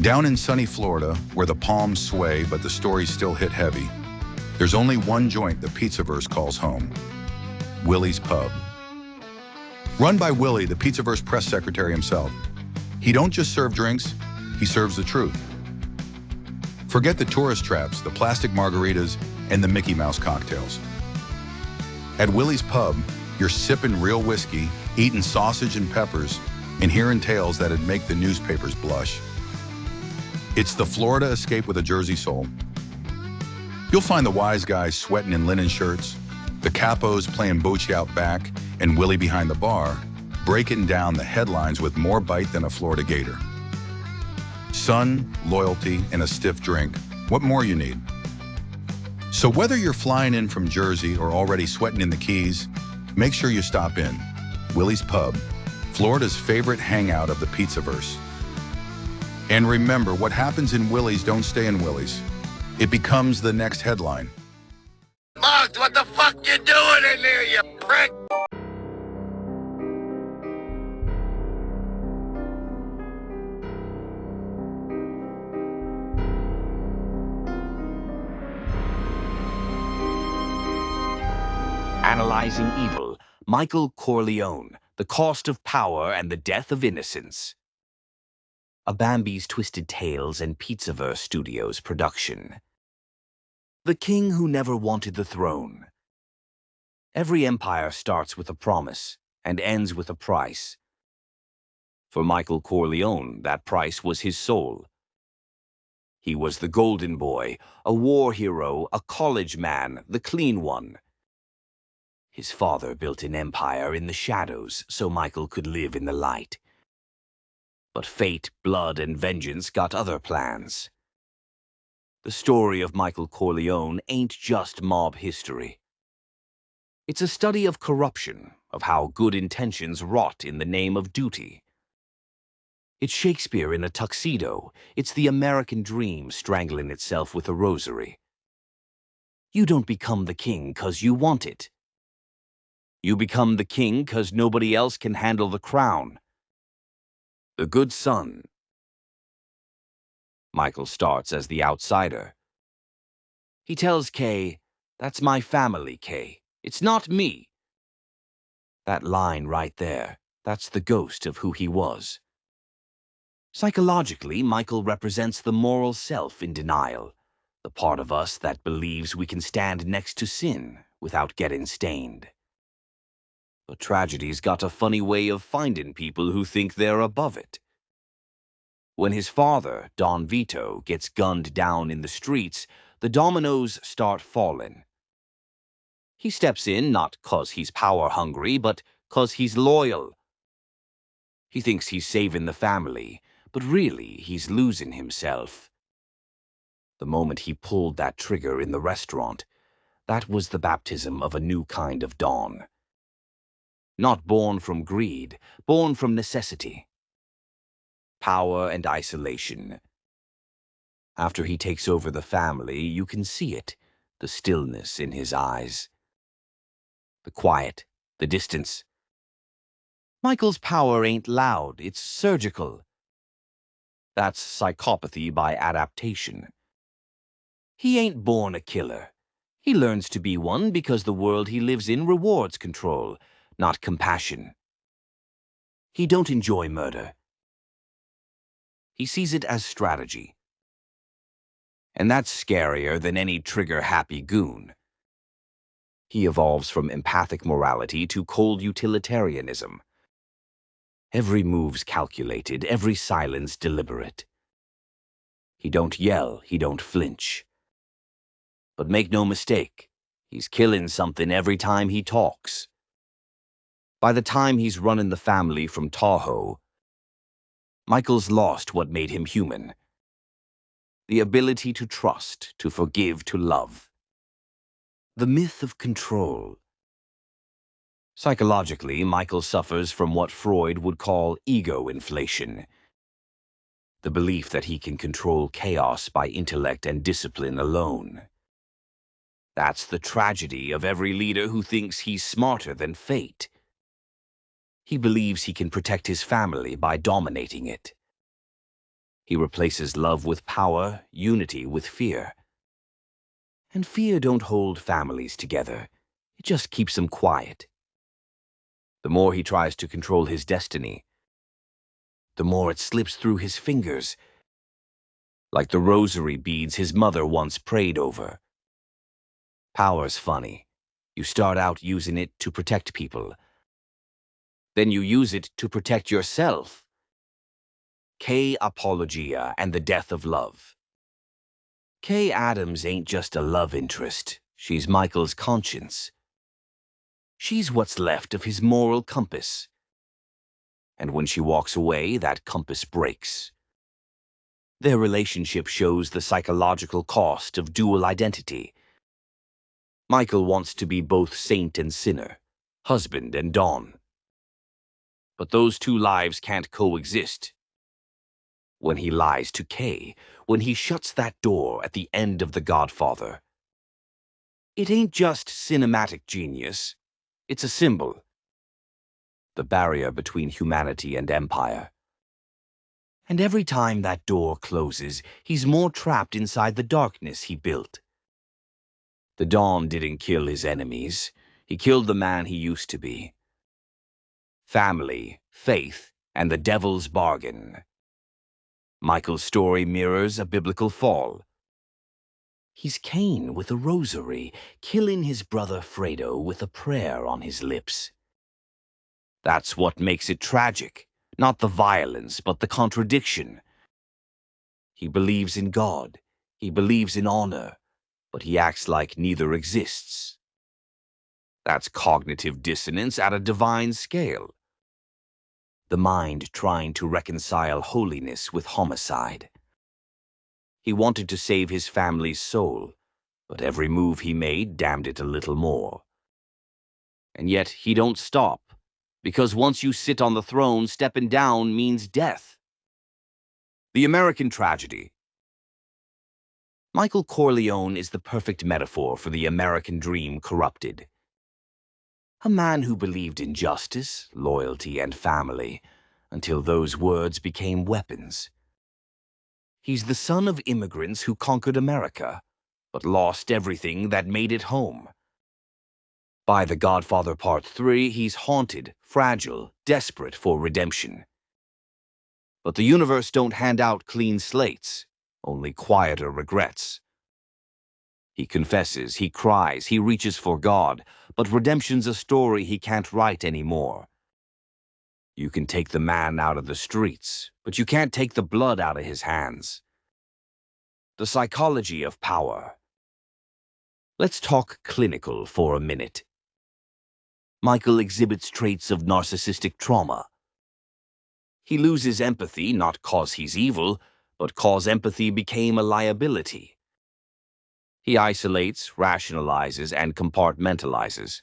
Down in sunny Florida, where the palms sway but the stories still hit heavy, there's only one joint the Pizzaverse calls home: Willie's Pub. Run by Willie, the Pizzaverse press secretary himself. He don't just serve drinks, he serves the truth. Forget the tourist traps, the plastic margaritas, and the Mickey Mouse cocktails. At Willie's Pub, you're sipping real whiskey, eating sausage and peppers, and hearing tales that'd make the newspapers blush. It's the Florida escape with a Jersey soul. You'll find the wise guys sweating in linen shirts, the capos playing bocce out back, and Willie behind the bar, breaking down the headlines with more bite than a Florida gator. Sun, loyalty, and a stiff drink. What more you need? So whether you're flying in from Jersey or already sweating in the Keys, make sure you stop in. Willie's Pub, Florida's favorite hangout of the Pizzaverse. And remember, what happens in Willie's don't stay in Willie's. It becomes the next headline. Mugs, what the fuck you doing in there, you prick? Analyzing Evil, Michael Corleone, The Cost of Power and the Death of Innocence. A Bambi's Twisted Tales and Pizzaverse Studios production. The King Who Never Wanted the Throne. Every empire starts with a promise and ends with a price. For Michael Corleone, that price was his soul. He was the golden boy, a war hero, a college man, the clean one. His father built an empire in the shadows so Michael could live in the light. But fate, blood, and vengeance got other plans. The story of Michael Corleone ain't just mob history. It's a study of corruption, of how good intentions rot in the name of duty. It's Shakespeare in a tuxedo. It's the American dream strangling itself with a rosary. You don't become the king 'cause you want it. You become the king 'cause nobody else can handle the crown. The good son. Michael starts as the outsider. He tells Kay, "That's my family, Kay. It's not me." That line right there, that's the ghost of who he was. Psychologically, Michael represents the moral self in denial, the part of us that believes we can stand next to sin without getting stained. But tragedy's got a funny way of finding people who think they're above it. When his father, Don Vito, gets gunned down in the streets, the dominoes start falling. He steps in not 'cause he's power-hungry, but 'cause he's loyal. He thinks he's saving the family, but really he's losing himself. The moment he pulled that trigger in the restaurant, that was the baptism of a new kind of Don. Not born from greed, born from necessity. Power and isolation. After he takes over the family, you can see it, the stillness in his eyes. The quiet, the distance. Michael's power ain't loud, it's surgical. That's psychopathy by adaptation. He ain't born a killer. He learns to be one because the world he lives in rewards control, not compassion. He don't enjoy murder. He sees it as strategy. And that's scarier than any trigger-happy goon. He evolves from empathic morality to cold utilitarianism. Every move's calculated, every silence deliberate. He don't yell, he don't flinch. But make no mistake, he's killing something every time he talks. By the time he's running the family from Tahoe, Michael's lost what made him human. The ability to trust, to forgive, to love. The myth of control. Psychologically, Michael suffers from what Freud would call ego inflation. The belief that he can control chaos by intellect and discipline alone. That's the tragedy of every leader who thinks he's smarter than fate. He believes he can protect his family by dominating it. He replaces love with power, unity with fear. And fear don't hold families together. It just keeps them quiet. The more he tries to control his destiny, the more it slips through his fingers, like the rosary beads his mother once prayed over. Power's funny. You start out using it to protect people. Then you use it to protect yourself. Kay Apologia and the Death of Love. Kay Adams ain't just a love interest. She's Michael's conscience. She's what's left of his moral compass. And when she walks away, that compass breaks. Their relationship shows the psychological cost of dual identity. Michael wants to be both saint and sinner, husband and Dawn. But those two lives can't coexist. When he lies to Kay, when he shuts that door at the end of The Godfather, it ain't just cinematic genius. It's a symbol. The barrier between humanity and empire. And every time that door closes, he's more trapped inside the darkness he built. The Dawn didn't kill his enemies. He killed the man he used to be. Family, faith, and the devil's bargain. Michael's story mirrors a biblical fall. He's Cain with a rosary, killing his brother Fredo with a prayer on his lips. That's what makes it tragic. Not the violence, but the contradiction. He believes in God. He believes in honor. But he acts like neither exists. That's cognitive dissonance at a divine scale. The mind trying to reconcile holiness with homicide. He wanted to save his family's soul, but every move he made damned it a little more. And yet he don't stop, because once you sit on the throne, stepping down means death. The American tragedy. Michael Corleone is the perfect metaphor for the American dream corrupted. A man who believed in justice, loyalty, and family, until those words became weapons. He's the son of immigrants who conquered America, but lost everything that made it home. By The Godfather Part 3, he's haunted, fragile, desperate for redemption. But the universe don't hand out clean slates, only quieter regrets. He confesses, he cries, he reaches for God, but redemption's a story he can't write anymore. You can take the man out of the streets, but you can't take the blood out of his hands. The psychology of power. Let's talk clinical for a minute. Michael exhibits traits of narcissistic trauma. He loses empathy not cause he's evil, but cause empathy became a liability. He isolates, rationalizes, and compartmentalizes.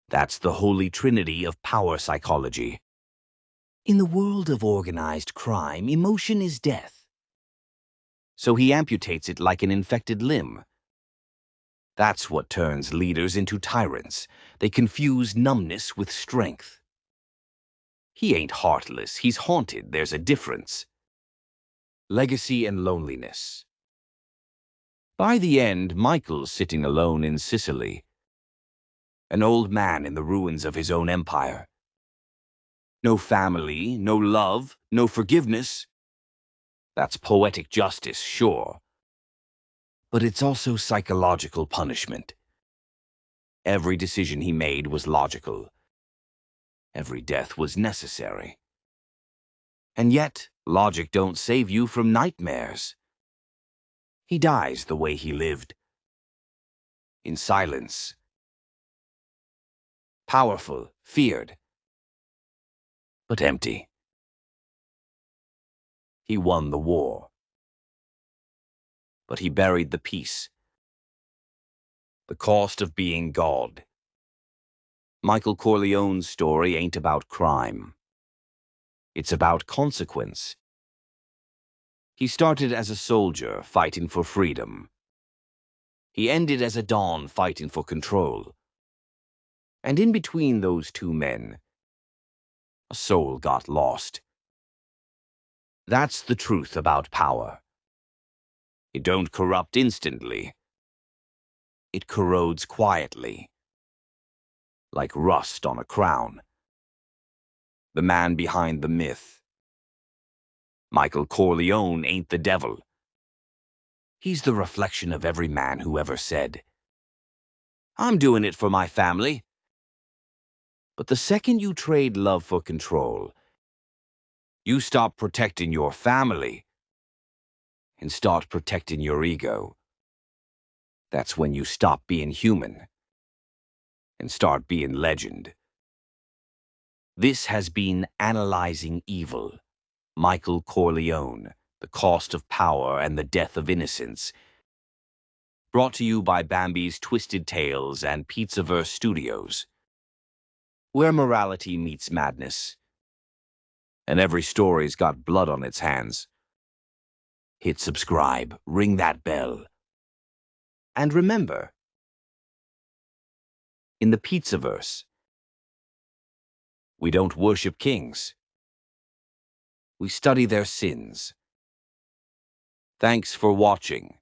That's the holy trinity of power psychology. In the world of organized crime, emotion is death. So he amputates it like an infected limb. That's what turns leaders into tyrants. They confuse numbness with strength. He ain't heartless, he's haunted, there's a difference. Legacy and loneliness. By the end, Michael's sitting alone in Sicily. An old man in the ruins of his own empire. No family, no love, no forgiveness. That's poetic justice, sure. But it's also psychological punishment. Every decision he made was logical. Every death was necessary. And yet, logic don't save you from nightmares. He dies the way he lived. In silence. Powerful, feared, but empty. He won the war. But he buried the peace. The cost of being God. Michael Corleone's story ain't about crime. It's about consequence. He started as a soldier fighting for freedom. He ended as a Don fighting for control. And in between those two men, a soul got lost. That's the truth about power. It don't corrupt instantly. It corrodes quietly, like rust on a crown. The man behind the myth, Michael Corleone, ain't the devil. He's the reflection of every man who ever said, "I'm doing it for my family." But the second you trade love for control, you stop protecting your family and start protecting your ego. That's when you stop being human and start being legend. This has been Analyzing Evil, Michael Corleone, The Cost of Power and the Death of Innocence. Brought to you by Bambi's Twisted Tales and Pizzaverse Studios, where morality meets madness, and every story's got blood on its hands. Hit subscribe, ring that bell. And remember, in the Pizzaverse, we don't worship kings. We study their sins. Thanks for watching.